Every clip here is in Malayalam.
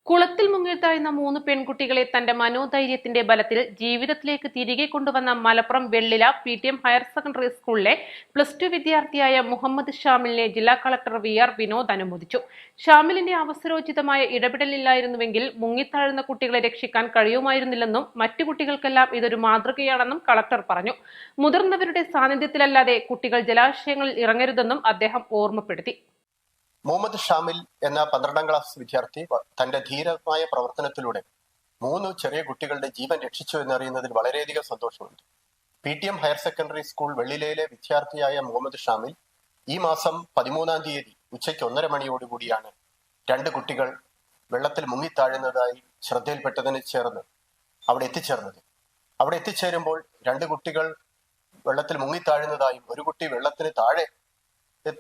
കുളത്തിൽ മുങ്ങിത്താഴ്ന്ന 3 പെൺകുട്ടികളെ തന്റെ മനോധൈര്യത്തിന്റെ ബലത്തിൽ ജീവിതത്തിലേക്ക് തിരികെ കൊണ്ടുവന്ന മലപ്പുറം വെള്ളില PTM ഹയർ സെക്കൻഡറി സ്കൂളിലെ +2 വിദ്യാർത്ഥിയായ മുഹമ്മദ് ഷാമിലിനെ ജില്ലാ കളക്ടർ VR വിനോദ് അനുമോദിച്ചു. ഷാമിലിന്റെ അവസരോചിതമായ ഇടപെടലില്ലായിരുന്നുവെങ്കിൽ മുങ്ങിത്താഴുന്ന കുട്ടികളെ രക്ഷിക്കാൻ കഴിയുമായിരുന്നില്ലെന്നും മറ്റു കുട്ടികൾക്കെല്ലാം ഇതൊരു മാതൃകയാണെന്നും കളക്ടർ പറഞ്ഞു. മുതിർന്നവരുടെ സാന്നിധ്യത്തിലല്ലാതെ കുട്ടികൾ ജലാശയങ്ങളിൽ ഇറങ്ങരുതെന്നും അദ്ദേഹം ഓർമ്മപ്പെടുത്തി. മുഹമ്മദ് ഷാമിൽ എന്ന 12ാം ക്ലാസ് വിദ്യാർത്ഥി തന്റെ ധീരമായ പ്രവർത്തനത്തിലൂടെ 3 ചെറിയ കുട്ടികളുടെ ജീവൻ രക്ഷിച്ചു എന്നറിയുന്നതിൽ വളരെയധികം സന്തോഷമുണ്ട്. PTM ഹയർ സെക്കൻഡറി സ്കൂൾ വെള്ളിലയിലെ വിദ്യാർത്ഥിയായ മുഹമ്മദ് ഷാമിൽ ഈ മാസം 13-ാം തീയതി ഉച്ചയ്ക്ക് 1:30 മണിയോടുകൂടിയാണ് 2 കുട്ടികൾ വെള്ളത്തിൽ മുങ്ങിത്താഴുന്നതായി ശ്രദ്ധയിൽപ്പെട്ടതിന് അവിടെ എത്തിച്ചേരുമ്പോൾ 2 കുട്ടികൾ വെള്ളത്തിൽ മുങ്ങിത്താഴുന്നതായും ഒരു കുട്ടി വെള്ളത്തിന് താഴെ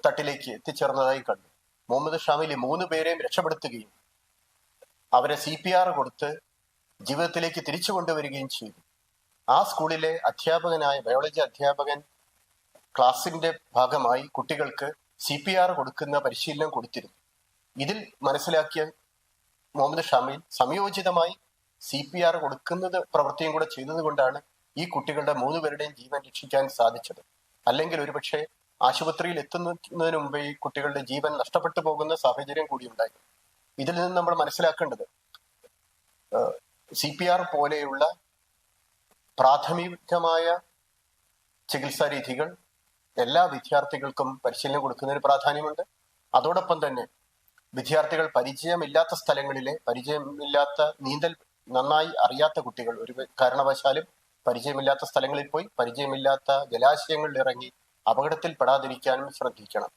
തട്ടിലേക്ക് എത്തിച്ചേർന്നതായി കണ്ടു. മുഹമ്മദ് ഷാമിൽ 3 പേരെയും രക്ഷപ്പെടുത്തുകയും അവരെ CPR കൊടുത്ത് ജീവിതത്തിലേക്ക് തിരിച്ചു കൊണ്ടുവരികയും ചെയ്തു. ആ സ്കൂളിലെ ബയോളജി അധ്യാപകൻ ക്ലാസിന്റെ ഭാഗമായി കുട്ടികൾക്ക് CPR കൊടുക്കുന്ന പരിശീലനം കൊടുത്തിരുന്നു. ഇതിൽ മനസ്സിലാക്കിയ മുഹമ്മദ് ഷാമിൽ സംയോജിതമായി CPR കൊടുക്കുന്നത് പ്രവൃത്തിയും കൂടെ ചെയ്തതുകൊണ്ടാണ് ഈ കുട്ടികളുടെ 3 പേരുടെയും ജീവൻ രക്ഷിക്കാൻ സാധിച്ചത്. അല്ലെങ്കിൽ ഒരുപക്ഷെ ആശുപത്രിയിൽ എത്തുന്നതിന് മുമ്പേ ഈ കുട്ടികളുടെ ജീവൻ നഷ്ടപ്പെട്ടു പോകുന്ന സാഹചര്യം കൂടി ഉണ്ടായി. ഇതിൽ നിന്ന് നമ്മൾ മനസ്സിലാക്കേണ്ടത് CPR പോലെയുള്ള പ്രാഥമികമായ ചികിത്സാ രീതികൾ എല്ലാ വിദ്യാർത്ഥികൾക്കും പരിശീലനം കൊടുക്കുന്നതിന് പ്രാധാന്യമുണ്ട്. അതോടൊപ്പം തന്നെ വിദ്യാർത്ഥികൾ നീന്തൽ നന്നായി അറിയാത്ത കുട്ടികൾ ഒരു കാരണവശാലും പരിചയമില്ലാത്ത സ്ഥലങ്ങളിൽ പോയി പരിചയമില്ലാത്ത ജലാശയങ്ങളിൽ ഇറങ്ങി അപകടത്തിൽപ്പെടാതിരിക്കാനും ശ്രദ്ധിക്കണം.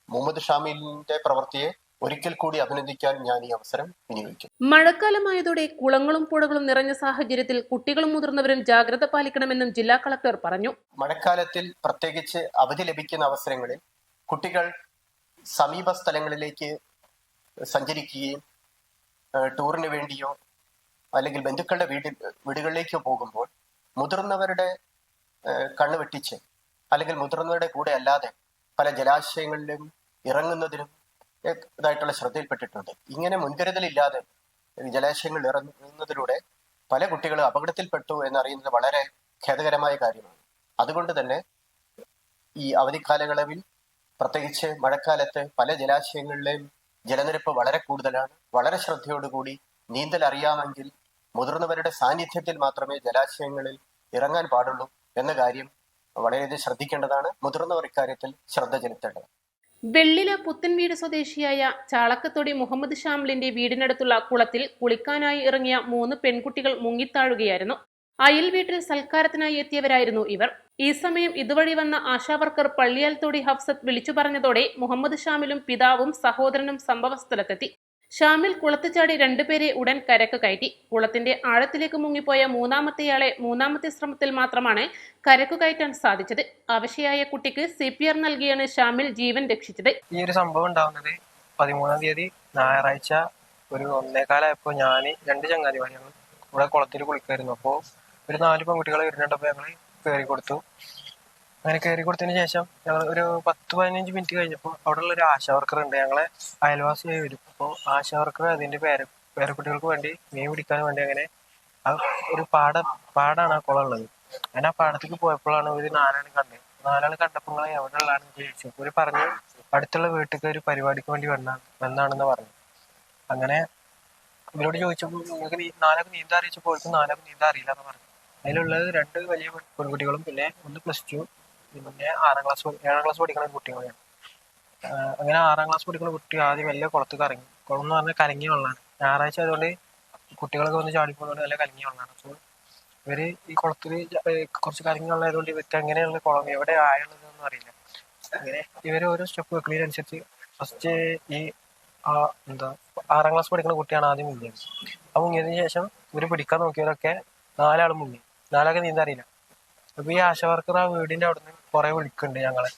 മുഹമ്മദ് ഷാമിലിന്റെ പ്രവൃത്തിയെ ഒരിക്കൽ കൂടി അഭിനന്ദിക്കാൻ ഞാൻ ഈ അവസരം വിനിയോഗിക്കും. മഴക്കാലമായതോടെ കുളങ്ങളും പുഴകളും നിറഞ്ഞ സാഹചര്യത്തിൽ കുട്ടികളും മുതിർന്നവരും ജാഗ്രത പാലിക്കണമെന്നും ജില്ലാ കളക്ടർ പറഞ്ഞു. മഴക്കാലത്തിൽ പ്രത്യേകിച്ച് അവധി ലഭിക്കുന്ന അവസരങ്ങളിൽ കുട്ടികൾ സമീപ സ്ഥലങ്ങളിലേക്ക് സഞ്ചരിക്കുകയും ടൂറിന് വേണ്ടിയോ അല്ലെങ്കിൽ ബന്ധുക്കളുടെ വീടുകളിലേക്കോ പോകുമ്പോൾ മുതിർന്നവരുടെ കണ്ണു വെട്ടിച്ച് അല്ലെങ്കിൽ മുതിർന്നവരുടെ കൂടെ അല്ലാതെ പല ജലാശയങ്ങളിലും ഇറങ്ങുന്നതിനും ഇതായിട്ടുള്ള ശ്രദ്ധയിൽപ്പെട്ടിട്ടുണ്ട്. ഇങ്ങനെ മുൻകരുതലില്ലാതെ ജലാശയങ്ങളിൽ ഇറങ്ങുന്നതിലൂടെ പല കുട്ടികളും അപകടത്തിൽപ്പെട്ടു എന്നറിയുന്നത് വളരെ ഖേദകരമായ കാര്യമാണ്. അതുകൊണ്ട് തന്നെ ഈ അവധിക്കാലയളവിൽ പ്രത്യേകിച്ച് മഴക്കാലത്ത് പല ജലാശയങ്ങളിലെയും ജലനിരപ്പ് വളരെ കൂടുതലാണ്. വളരെ ശ്രദ്ധയോടുകൂടി നീന്തൽ അറിയാമെങ്കിൽ മുതിർന്നവരുടെ സാന്നിധ്യത്തിൽ മാത്രമേ ജലാശയങ്ങളിൽ ഇറങ്ങാൻ പാടുള്ളൂ എന്ന കാര്യം വളരെയധികം ശ്രദ്ധിക്കേണ്ടതാണ്. മുതിർന്നവർ ഇക്കാര്യത്തിൽ ശ്രദ്ധ ചെലുത്തേണ്ടത്. വെള്ളില പുത്തൻവീട് സ്വദേശിയായ ചാളക്കത്തൊടി മുഹമ്മദ് ഷാമിലിന്റെ വീടിനടുത്തുള്ള കുളത്തിൽ കുളിക്കാനായി ഇറങ്ങിയ 3 പെൺകുട്ടികൾ മുങ്ങിത്താഴുകയായിരുന്നു. അയൽ വീട്ടിൽ സൽക്കാരത്തിനായി എത്തിയവരായിരുന്നു ഇവർ. ഈ സമയം ഇതുവഴി വന്ന ആശാവർക്കർ പള്ളിയാൽത്തോടി ഹഫ്സത്ത് വിളിച്ചു പറഞ്ഞതോടെ മുഹമ്മദ് ഷാമിലും പിതാവും സഹോദരനും സംഭവസ്ഥലത്തെത്തി. ഷാമിൽ കുളത്ത് ചാടി 2 പേരെ ഉടൻ കരക്ക് കയറ്റി. കുളത്തിന്റെ ആഴത്തിലേക്ക് മുങ്ങിപ്പോയ 3ാമത്തെയാളെ 3ാമത്തെ ശ്രമത്തിൽ മാത്രമാണ് കരക്ക് കയറ്റാൻ സാധിച്ചത്. അവശയായ കുട്ടിക്ക് CPR നൽകിയാണ് ഷാമിൽ ജീവൻ രക്ഷിച്ചത്. ഈ ഒരു സംഭവം ഉണ്ടാവുന്നത് 13-ാം തീയതി ഞായറാഴ്ച ഒരു 1:15 ഞാൻ 2 ചങ്ങാതിമാർ ഇവിടെ കുളത്തിൽ കുളിക്കായിരുന്നു. അപ്പോൾ ഒരു 4 പെൺകുട്ടികളെ വരുന്നുണ്ടപ്പോൾ ഞങ്ങൾ കയറി കൊടുത്തു. അങ്ങനെ കയറി കൊടുത്തതിന് ശേഷം ഞങ്ങൾ ഒരു 10-15 മിനിറ്റ് കഴിഞ്ഞപ്പോൾ അവിടെ ഉള്ള ഒരു ആശാവർക്കർ ഉണ്ട്, ഞങ്ങളെ അയൽവാസിയായി വരും. അപ്പോൾ ആശാവർക്കർ അതിന്റെ പേരക്കുട്ടികൾക്ക് വേണ്ടി മീൻ പിടിക്കാൻ വേണ്ടി അങ്ങനെ ഒരു പാടാണ് ആ കുളം ഉള്ളത്. അങ്ങനെ ആ പാടത്തേക്ക് പോയപ്പോഴാണ് ഒരു 4 കണ്ടത്. 4 കണ്ടപ്പോൾ എവിടെ ഉള്ളതാണെന്ന് ചോദിച്ചു. ഒരു പറഞ്ഞു അടുത്തുള്ള വീട്ടിലേക്ക് ഒരു പരിപാടിക്ക് വേണ്ടി വന്നാണെന്ന് പറഞ്ഞു. അങ്ങനെ ഇവരോട് ചോദിച്ചപ്പോൾ നിങ്ങൾക്ക് 4 നീന്താൻ അറിയിച്ചപ്പോൾ 4 നീന്താൻ അറിയില്ല എന്ന് പറഞ്ഞു. അതിലുള്ളത് 2 വലിയ പെൺകുട്ടികളും പിന്നെ 1 +2 പിന്നെ 7ാം ക്ലാസ് പഠിക്കുന്ന കുട്ടികളാണ്. അങ്ങനെ 6ാം ക്ലാസ് പഠിക്കുന്ന കുട്ടി ആദ്യം വലിയ കുളത്ത് കറങ്ങി. കുളം എന്ന് പറഞ്ഞാൽ കലങ്ങിയ വെള്ളമാണ്. ഞായറാഴ്ച ആയതുകൊണ്ട് കുട്ടികളൊക്കെ വന്ന് ചാടിപ്പോകുന്നതുകൊണ്ട് നല്ല കലങ്ങിയ വെള്ളമാണ്. അപ്പോൾ ഇവര് ഈ കുളത്തിൽ കുറച്ച് കലങ്ങിയ വെള്ളമായതുകൊണ്ട് ഇവർക്ക് എങ്ങനെയുള്ള കുളം എവിടെ ആയുള്ളതെന്നൊന്നും അറിയില്ല. അങ്ങനെ ഇവര് ഓരോ സ്റ്റെപ്പ് വെക്കുന്നതിനനുസരിച്ച് ഫസ്റ്റ് ഈ 6ാം ക്ലാസ് പഠിക്കുന്ന കുട്ടിയാണ് ആദ്യം മുങ്ങിയത്. ആ മുങ്ങിയതിന് ശേഷം ഇവര് പിടിക്കാൻ നോക്കിയവരൊക്കെ 4 ആളും മുങ്ങി. 4 നീന്താൻ അറിയില്ല. അപ്പൊ ഈ ആശാവർക്കർ ആ വീടിന്റെ അവിടുന്ന് കുറെ വിളിക്കുന്നുണ്ട് ഞങ്ങളെ.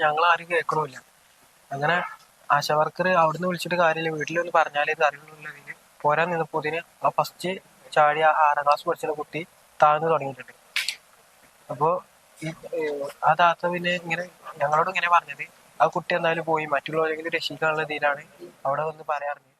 ഞങ്ങൾ ആരും കേൾക്കണമില്ല. അങ്ങനെ ആശാവർക്കർ അവിടുന്ന് വിളിച്ചിട്ട് കാര്യമില്ല, വീട്ടിലൊന്ന് പറഞ്ഞാലേ ഇത് അറിയുള്ളതിൽ പോരാൻ നിന്നപ്പോതിന് ആ ഫസ്റ്റ് ചാടി 6ാം ക്ലാസ് പഠിച്ച കുട്ടി താഴ്ന്നു തുടങ്ങിയിട്ടുണ്ട്. അപ്പോൾ ആ താത്ത പിന്നെ ഇങ്ങനെ ഞങ്ങളോട് ഇങ്ങനെ പറഞ്ഞത് ആ കുട്ടി എന്തായാലും പോയി മറ്റുള്ളവരെങ്കിലും രക്ഷിക്കാനുള്ള ഇതിലാണ് അവിടെ വന്ന് പറയാറുണ്ട്.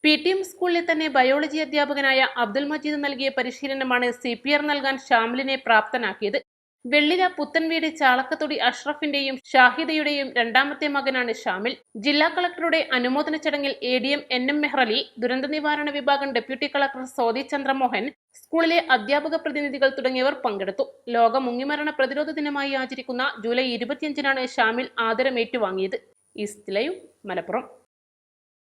PTM സ്കൂളിലെ തന്നെ ബയോളജി അധ്യാപകനായ അബ്ദുൽ മജീദ് നൽകിയ പരിശീലനമാണ് CPR നൽകാൻ ഷാമിലിനെ പ്രാപ്തനാക്കിയത്. വെള്ളില പുത്തൻവീട് ചാളക്കത്തൊടി അഷ്റഫിന്റെയും ഷാഹിദയുടെയും രണ്ടാമത്തെ മകനാണ് ഷാമിൽ. ജില്ലാ കളക്ടറുടെ അനുമോദന ചടങ്ങിൽ ADM NM മെഹ്റലി, ദുരന്ത നിവാരണ വിഭാഗം ഡെപ്യൂട്ടി കളക്ടർ സോദി ചന്ദ്രമോഹൻ, സ്കൂളിലെ അധ്യാപക പ്രതിനിധികൾ തുടങ്ങിയവർ പങ്കെടുത്തു. ലോക മുങ്ങിമരണ പ്രതിരോധ ദിനമായി ആചരിക്കുന്ന ജൂലൈ 25-നാണ് ഷാമിൽ ആദരം ഏറ്റുവാങ്ങിയത്. East live, Malappuram.